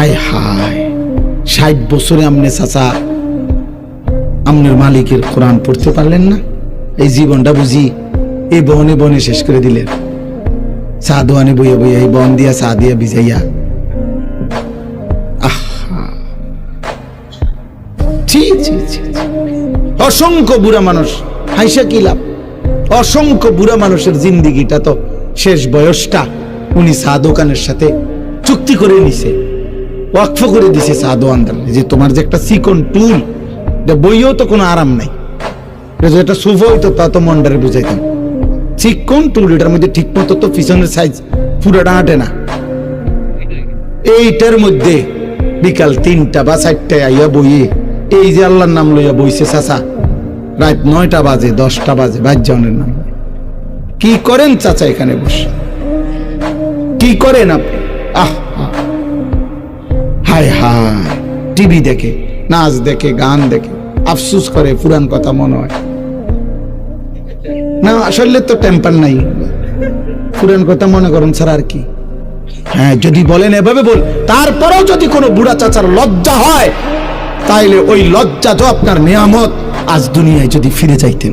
আয় হায় 60 বছরে আমনে চাচা আমনের মালিকের কোরআন পড়তে পারলেন না? এই জীবনটা বুঝি এই বনে বনে শেষ করে দিলেন। চা দোয়ানে বইয়া বইয়া এই বন দিয়া চা দিয়া ভিজাইয়া। অসংখ্য বুড়া মানুষ হাইসা কি লাভ? অসংখ্য বুড়া মানুষের জিন্দিগিটা তো শেষ বয়সটা উনি চা দোকানের সাথে চুক্তি করে নিছে, ওয়াকফ করে দিছে চা দোকানদার যে তোমার যে একটা চিকন টুল বইয়েও তো কোনো আরাম নাই, এটা সোফা হইতো তা তো মন্ডারে বুঝাইতাম। চিকন টুল এটার মধ্যে ঠিক মতো তো পিছনের সাইজ পুরোটা আটে না। এইটার মধ্যে বিকাল 3টা বা 4টায় আইয়া বইয়ে এই যে আল্লাহর নাম লইয়া বইছে চাচা, রাত 9টা বাজে 10টা বাজে বাজ্জানের নাম। কি করেন চাচা এখানে বসে? কি করেন আপনি? হায় হায়, টিভি দেখে, নাচ দেখে, গান দেখে, আফসুস করে, পুরান কথা মনে হয় না। আসলে তো টেম্পার নাই, পুরান কথা মনে করেন ছাড়া আর কি। হ্যাঁ, যদি বলেন এভাবে বল, তারপরেও যদি কোনো বুড়া চাচার লজ্জা হয়, তাইলে ওই লজ্জা তো আপনার নিয়ামত। আজ দুনিয়ায় যদি ফিরে যাইতেন।